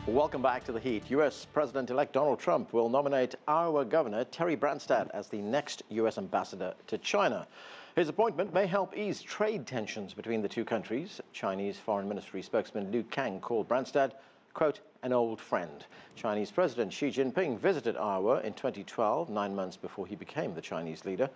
Welcome back to The Heat. U.S. President-elect Donald Trump will nominate Iowa Governor Terry Branstad as the next U.S. ambassador to China. His appointment may help ease trade tensions between the two countries. Chinese Foreign Ministry spokesman Lu Kang called Branstad, quote, an old friend. Chinese President Xi Jinping visited Iowa in 2012, 9 months before he became the Chinese leader.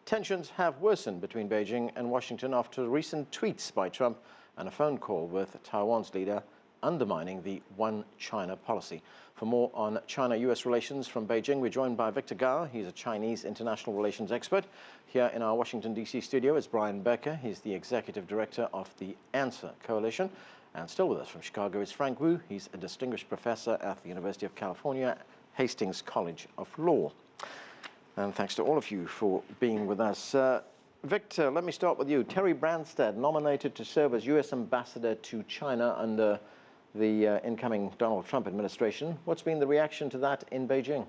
Tensions have worsened between Beijing and Washington after recent tweets by Trump and a phone call with Taiwan's leader undermining the One China policy. For more on China-U.S. relations from Beijing, we're joined by Victor Gao. He's a Chinese international relations expert. Here in our Washington, D.C. studio is Brian Becker. He's the executive director of the Answer Coalition. And still with us from Chicago is Frank Wu. He's a distinguished professor at the University of California, Hastings College of Law. And thanks to all of you for being with us. Victor, let me start with you. Terry Branstad, nominated to serve as U.S. ambassador to China under the incoming Donald Trump administration. What's been the reaction to that in Beijing?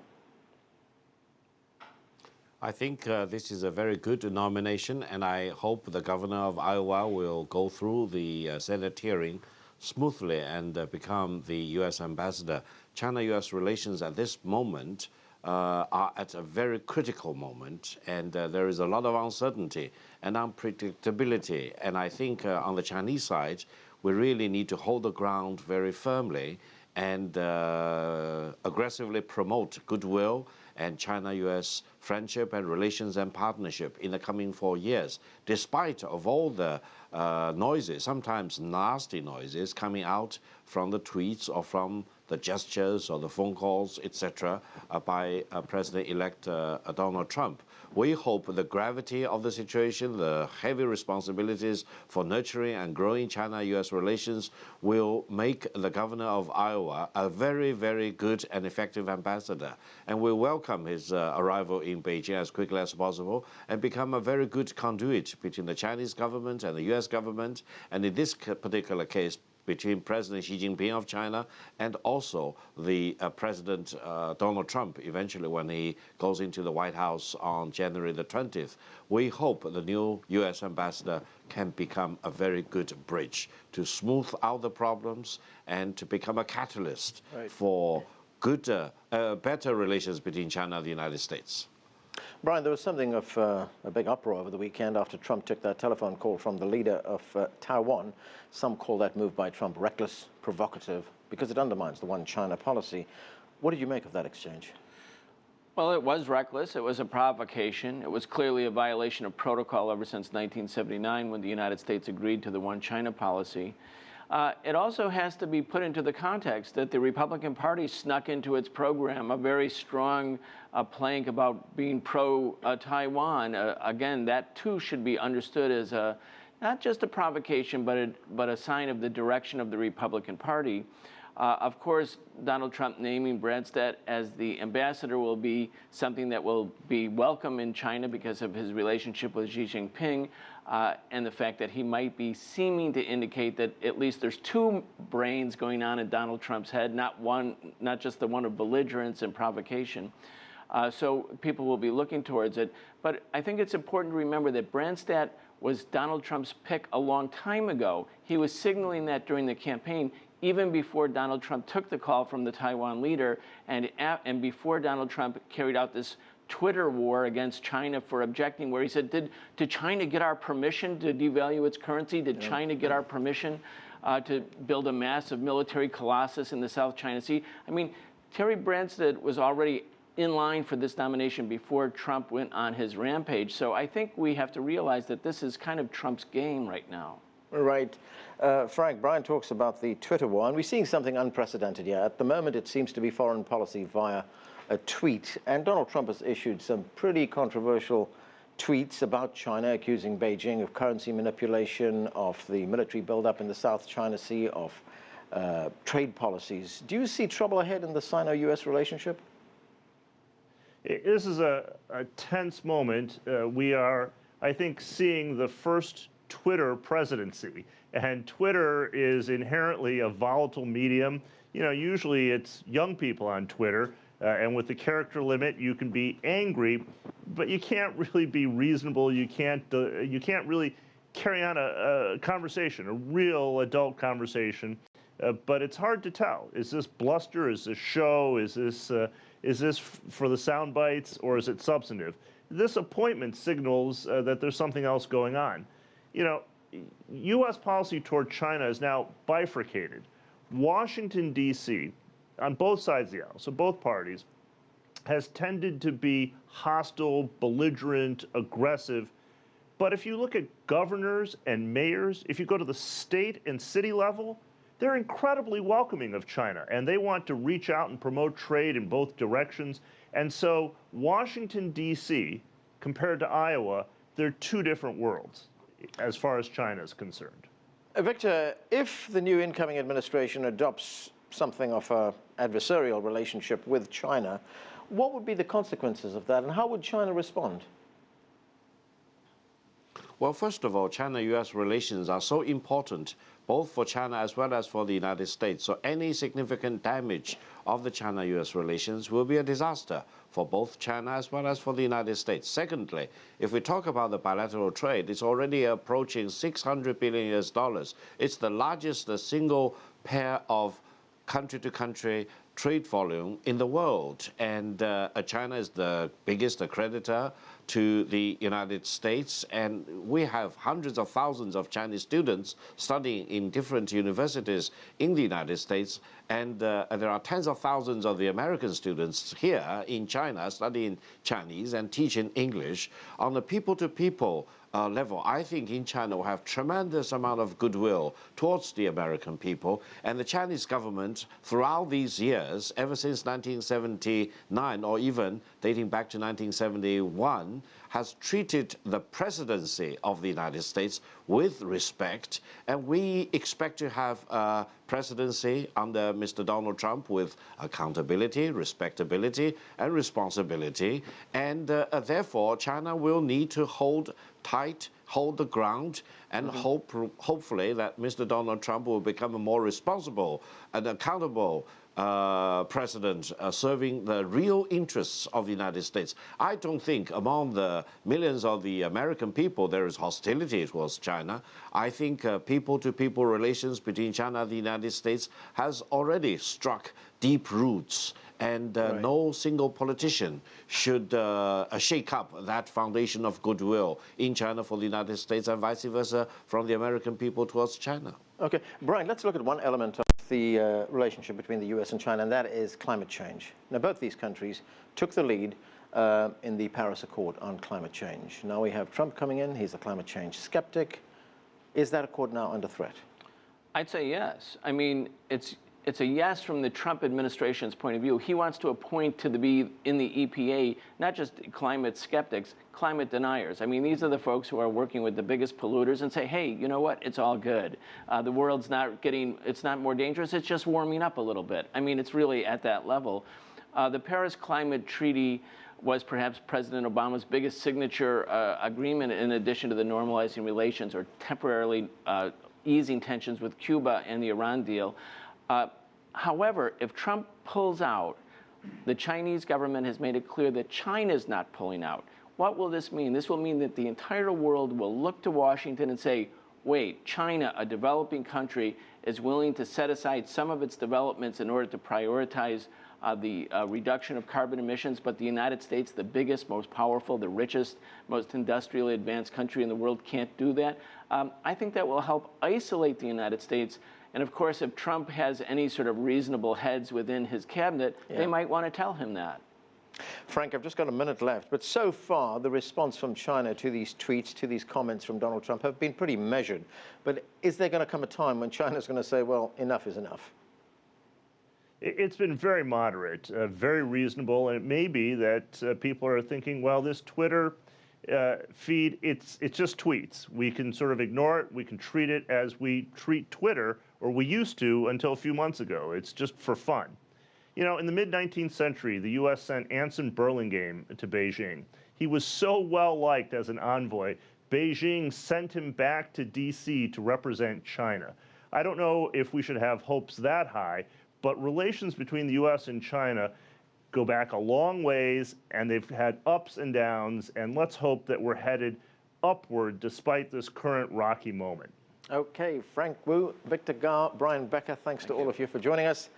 I think this is a very good nomination, and I hope the governor of Iowa will go through the Senate hearing smoothly and become the U.S. ambassador. China-U.S. relations at this moment are at a very critical moment, and there is a lot of uncertainty and unpredictability. And I think on the Chinese side, we really need to hold the ground very firmly and aggressively promote goodwill and China-U.S. friendship and relations and partnership in the coming 4 years, despite of all the noises, sometimes nasty noises, coming out from the tweets or from the gestures or the phone calls, etc., by President-elect Donald Trump. We hope the gravity of the situation, the heavy responsibilities for nurturing and growing China-U.S. relations will make the governor of Iowa a very, very good and effective ambassador. And we welcome his arrival in Beijing as quickly as possible and become a very good conduit between the Chinese government and the U.S. government, and in this particular case, between President Xi Jinping of China and also the President Donald Trump, eventually when he goes into the White House on January the 20th. We hope the new U.S. ambassador can become a very good bridge to smooth out the problems and to become a catalyst for good, better relations between China and the United States. Brian, there was something of a big uproar over the weekend after Trump took that telephone call from the leader of Taiwan. Some call that move by Trump reckless, provocative, because it undermines the One China policy. What did you make of that exchange? Well, it was reckless. It was a provocation. It was clearly a violation of protocol ever since 1979 when the United States agreed to the One China policy. It also has to be put into the context that the Republican Party snuck into its program a very strong plank about being pro-Taiwan. Again, that too should be understood as not just a provocation, but a sign of the direction of the Republican Party. Of course, Donald Trump naming Branstad as the ambassador will be something that will be welcome in China because of his relationship with Xi Jinping and the fact that he might be seeming to indicate that at least there's two brains going on in Donald Trump's head, not just the one of belligerence and provocation. So people will be looking towards it. But I think it's important to remember that Branstad was Donald Trump's pick a long time ago. He was signaling that during the campaign, even before Donald Trump took the call from the Taiwan leader and before Donald Trump carried out this Twitter war against China for objecting, where he said, did China get our permission to devalue its currency? Did China get our permission to build a massive military colossus in the South China Sea? I mean, Terry Branstad was already in line for this nomination before Trump went on his rampage. So I think we have to realize that this is kind of Trump's game right now. Right. Frank, Brian talks about the Twitter war, and we're seeing something unprecedented here. At the moment, it seems to be foreign policy via a tweet, and Donald Trump has issued some pretty controversial tweets about China, accusing Beijing of currency manipulation, of the military buildup in the South China Sea, of trade policies. Do you see trouble ahead in the Sino-U.S. relationship? This is a tense moment. We are, I think, seeing the first Twitter presidency. And Twitter is inherently a volatile medium. You know, usually it's young people on Twitter, and with the character limit, you can be angry, but you can't really be reasonable. You can't really carry on a conversation, a real adult conversation. But it's hard to tell. Is this bluster? Is this show? Is this for the sound bites, or is it substantive? This appointment signals that there's something else going on. You know, U.S. policy toward China is now bifurcated. Washington, D.C., on both sides of the aisle, so both parties, has tended to be hostile, belligerent, aggressive. But if you look at governors and mayors, if you go to the state and city level, they're incredibly welcoming of China, and they want to reach out and promote trade in both directions. And so Washington, D.C., compared to Iowa, they're two different worlds as far as China is concerned. Victor, if the new incoming administration adopts something of an adversarial relationship with China, what would be the consequences of that, and how would China respond? Well, first of all, China-U.S. relations are so important, both for China as well as for the United States. So any significant damage of the China-U.S. relations will be a disaster for both China as well as for the United States. Secondly, if we talk about the bilateral trade, it's already approaching $600 billion. It's the largest single pair of country-to-country trade volume in the world. And China is the biggest creditor to the United States, and we have hundreds of thousands of Chinese students studying in different universities in the United States, and there are tens of thousands of the American students here in China studying Chinese and teaching English. On the people-to-people level, I think in China we have tremendous amount of goodwill towards the American people, and the Chinese government throughout these years, ever since 1979 or even dating back to 1971, has treated the presidency of the United States with respect, and we expect to have a presidency under Mr. Donald Trump with accountability, respectability, and responsibility, and therefore China will need to hold tight, hold the ground, and hopefully that Mr. Donald Trump will become a more responsible and accountable president serving the real interests of the United States. I don't think among the millions of the American people there is hostility towards China. I think people-to-people relations between China and the United States has already struck deep roots, and no single politician should shake up that foundation of goodwill in China for the United States and vice versa from the American people towards China. Okay, Brian, let's look at one element of the relationship between the US and China, and that is climate change. Now, both these countries took the lead in the Paris Accord on climate change. Now we have Trump coming in. He's a climate change skeptic. Is that accord now under threat? I'd say yes. I mean, it's a yes from the Trump administration's point of view. He wants to appoint to be in the EPA not just climate skeptics, climate deniers. I mean, these are the folks who are working with the biggest polluters and say, hey, you know what? It's all good. The world's it's not more dangerous. It's just warming up a little bit. I mean, it's really at that level. The Paris Climate Treaty was perhaps President Obama's biggest signature agreement, in addition to the normalizing relations or temporarily easing tensions with Cuba and the Iran deal. However, if Trump pulls out, the Chinese government has made it clear that China's not pulling out. What will this mean? This will mean that the entire world will look to Washington and say, wait, China, a developing country, is willing to set aside some of its developments in order to prioritize the reduction of carbon emissions, but the United States, the biggest, most powerful, the richest, most industrially advanced country in the world, can't do that. I think that will help isolate the United States. And of course, if Trump has any sort of reasonable heads within his cabinet, they might want to tell him that. Frank, I've just got a minute left, but so far the response from China to these tweets, to these comments from Donald Trump have been pretty measured. But is there going to come a time when China's going to say, well, enough is enough? It's been very moderate, very reasonable, and it may be that people are thinking, well, this Twitter feed, it's just tweets. We can sort of ignore it. We can treat it as we treat Twitter, or we used to until a few months ago. It's just for fun. You know, in the mid-19th century, the U.S. sent Anson Burlingame to Beijing. He was so well-liked as an envoy, Beijing sent him back to D.C. to represent China. I don't know if we should have hopes that high, but relations between the U.S. and China go back a long ways, and they've had ups and downs, and let's hope that we're headed upward despite this current rocky moment. Okay, Frank Wu, Victor Gar, Brian Becker, thanks to all of you for joining us.